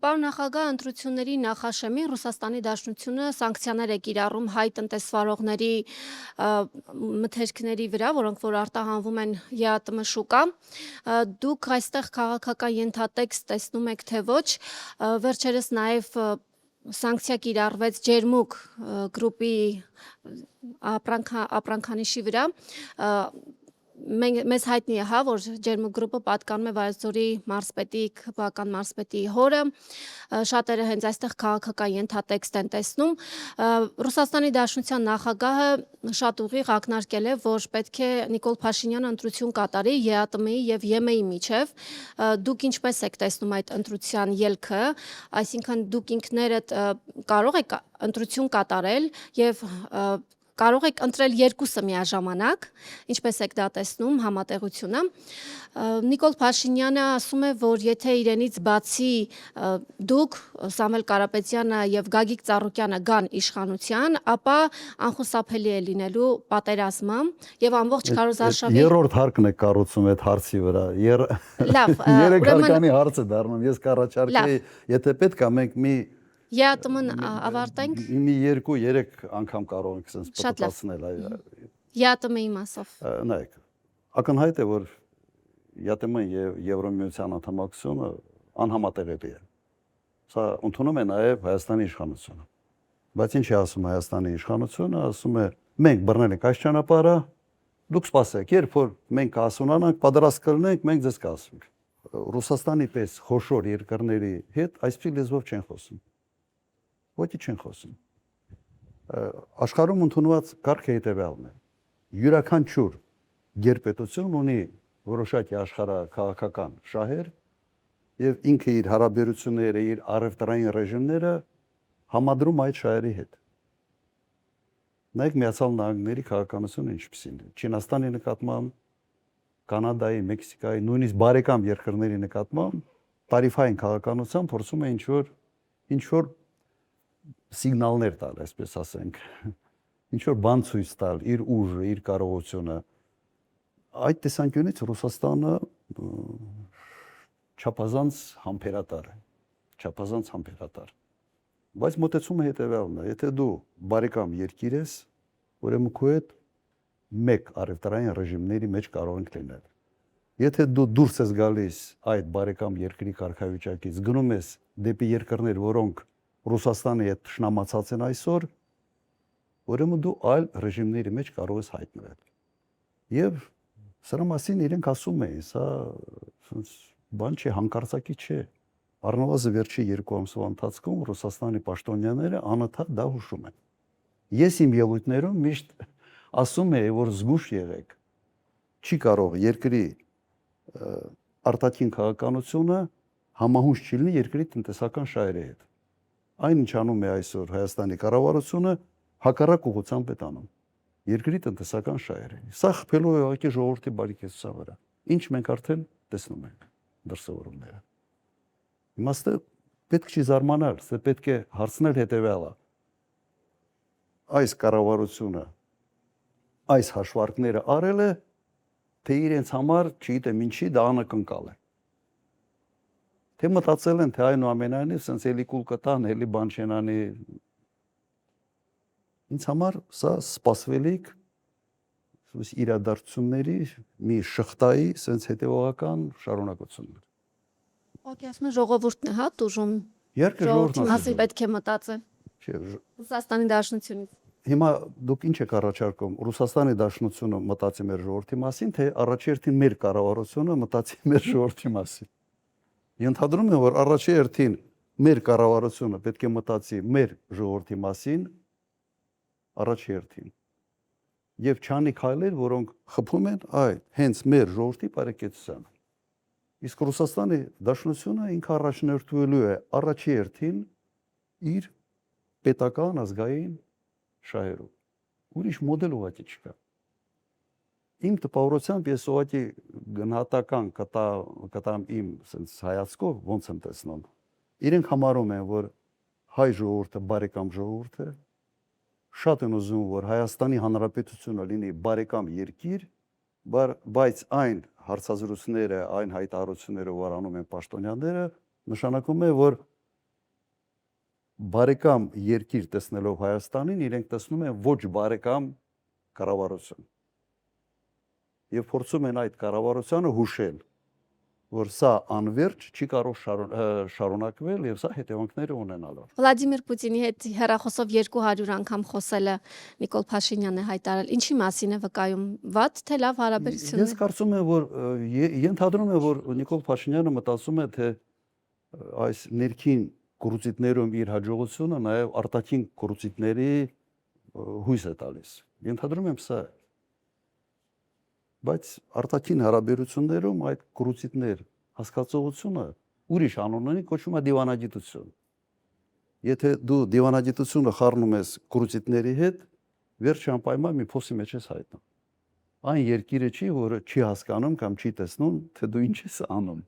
Պարոն նախագահ, ընտրությունների նախաշեմին Ռուսաստանի Դաշնությունը սանկցիաներ է կիրառում հայ տնտեսվարողների մթերքների վրա, որոնք որ արտահանվում են ԵԱՏՄ շուկա։ Դուք այստեղ քաղաքական ենթատեքստ տեսնում եք, թե ոչ, վերջերս նաև սանկցիա կիրառվեց Ջերմուկ գրուպի ապրանքանիշի վրա։ Մեզ հայտնի է, որ Ջերմուկ գրուպը պատկանում է Վայոց ձորի մարզպետի, ԿՊԱ-ական մարզպետի հորը, շատերը հենց այստեղ քաղաքական ենթատեքստ են տեսնում։ Ռուսաստանի Դաշնության նախագահը շատ ուղիղ ակնարկել է, որ պետք է Նիկոլ Փաշինյանը ընտրություն կատարի ԵԱՏՄ-ի եւ ԵՄ-ի միջև։ Դուք ինչպես եք տեսնում այդ ընտրության ելքը, այսինքն դուք ինքներդ կարող եք ընտրություն կատարել եւ կարող եք ընտրել երկուսը միաժամանակ, ինչպես եք դա տեսնում համատեղությունը։ Նիկոլ Փաշինյանը ասում է, որ եթե իրենից բացի դուք, Սամվել Կարապետյանը եւ Գագիկ Ծառուկյանը գան իշխանության, ապա անխուսափելի է լինելու պատերազմը եւ ամբողջ քարոզարշավի երրորդ հարկն է կառուցում այդ հարցի վրա։ Լավ, երեք հարկանի հարց է դառնում։ Ես կառաջարկեի, եթե պետք է մենք մի ԵԱՏՄ-ն ավարտենք։ Մի 2-3 անգամ կարող ենք sense պատասխանել ԵԱՏՄ-ի մասով։ Նայեք, ակնհայտ է, որ ԵԱՏՄ-ն եւ Եվրոմիության անդամակցությունը անհամատեղելի է։ Սա ընդունում է նաեւ Հայաստանի իշխանությունը։ Բայց ինչ է ասում Հայաստանի իշխանությունը, ասում է մենք բռնել ենք այս ճանապարհը, դուք սպասեք, երբ որ մենք հասունանանք, պատրաստ կլինենք, մենք ձեզ կասենք։ Ռուսաստանի պես խոշոր երկրների հետ այսպիսի լեզվով չեն խոսում։ Ոչինչ չեն խոսում։ Աշխարհում ընդունված կարգը հետևյալն է։ Յուրաքանչյուր գերպետություն ունի որոշակի աշխարհաքաղաքական շահեր եւ ինքը իր հարաբերությունները, իր առևտրային ռեժիմները համադրում այդ շահերի հետ։ Նայեք Միացյալ Նահանգների քաղաքականությունը ինչպիսին է։ Չինաստանի նկատմամբ, Կանադայի, Մեքսիկայի, նույնիսկ բարեկամ երկրների նկատմամբ տարիֆային քաղաքականության փորձում է ինչ-որ սիգնալներ տալ, այսպես ասենք, ինչ-որ բան ցույց տալ, իր ուժը, իր կարողությունը։ Այդ տեսանկյունից Ռուսաստանը չափազանց համբերատար է, չափազանց համբերատար։ Բայց մոտեցումը հետևյալն է, եթե դու բարեկամ երկիր ես, ուրեմն քո հետ մեկ առևտրային ռեժիմների մեջ կարող ենք լինել։ Եթե դու դուրս ես գալիս այդ բարեկամ երկրի կարգավիճակից, գնում ես դեպի երկրներ, որոնք Ռուսաստանի հետ ճշնամացած են այսօր, ուրեմն դու այլ ռեժիմների մեջ կարող ես հայտնվել։ Եվ սրա մասին իրենք ասում էին, սա բան չէ, հանկարծակի չէ։ Առնվազն վերջի 2 ամսվա ընթացքում Ռուսաստանի պաշտոնյաները անընդհատ դա հուշում են։ Ես իմ ելույթներում միշտ ասում եմ, որ զգուշ եղեք։ Չի կարող երկրի արտաքին քաղաքականությունը համահունչ չի լինի երկրի տնտեսական շահերի հետ։ Այն ինչ անում է այսօր Հայաստանի կառավարությունը, հակառակ ուղղությամբ է տանում երկրի տնտեսական շահերը։ Սա խփելու է ուղղակի ժողովրդի բարեկեցության վրա։ Ինչ մենք արդեն տեսնում ենք դրսևորումները։ Իմաստը պետք չի զարմանալ, սա պետք է հարցնել հետևյալը։ Այս կառավարությունը այս հաշվարկները արել է, թե իրենց համար, չգիտեմ ինչի, դա անակնկալ է։ Թե մտածել են, թե այնուամենայնիվ սենց էլի կուլ կտան, էլի բան չենանի։ Ինձ համար սա սպասվելիք իրադարձությունների մի շղթայի սենց հետևողական շարունակությունն է։ Օքեյ, ասում եմ ժողովուրդն է, տուժում։ Երկը ժողովուրդն մասին պետք է մտածել։ Ռուսաստանի Դաշնությունից։ Հիմա դուք ինչ եք առաջարկում, Ռուսաստանի Դաշնությունը մտածի մեր ժողովրդի մասին, թե առաջերտին մեր կառավարությունը մտածի մեր ժողովրդի մասին։ Ենթադրում եմ, որ առաջերտին մեր կառավարությունը պետք է մտածի մեր ժողովրդի մասին, առաջերտին։ Եվ չանի քայլեր, որոնք խփում են այդ հենց մեր ժողովրդի բարեկեցությանը։ Իսկ Ռուսաստանի Դաշնությունը ինքը առաջնորդվելու է առաջերտին իր պետական ազգային շահերով։ Ուրիշ մոդել ուղղակի չկա։ Իմ տպավորությամբ ես ուղղակի գնահատական կտամ իմ sense հայացքով ոնց եմ տեսնում։ Իրենք համարում են, որ հայ ժողովուրդը բարեկամ ժողովուրդ է, շատ են ուզում, որ Հայաստանի Հանրապետությունը լինի բարեկամ երկիր, բայց այն հարցազրույցները, այն հայտարարությունները, որ անում են պաշտոնյաները, նշանակում է, որ բարեկամ երկիր տեսնելով Հայաստանին, իրենք տեսնում են ոչ բարեկամ կառավարություն։ Եվ փորձում են այդ կառավարությանը հուշել, որ սա անվերջ չի կարող շարունակվել եւ սա հետևանքները ունենալու։ Վլադիմիր Պուտինի հետ հեռախոսով 200 անգամ խոսելը Նիկոլ Փաշինյանը հայտարարել։ Ինչի մասին է վկայում, վատ թե լավ հարաբերություններ։ Ես կարծում եմ, որ ենթադրում եմ, որ Նիկոլ Փաշինյանը մտածում է, թե այս ներքին կորուծիտներում իր հաջողությունը նաեւ արտաքին կորուծիտների հույս է տալիս։ Ենթադրում եմ սա։ Բայց արտաքին հարաբերություններում այդ կորուծիտներ հասկացողությունը ուրիշ անուն ունի, կոչվում է դիվանագիտություն։ Եթե դու դիվանագիտությունը խառնում ես կորուծիտների հետ, վերջի անպայման մի փոսի մեջ ես հայտնում։ Այն երկիրը չի, որը չի հասկանում կամ չի տեսնում, թե դու ինչ ես անում։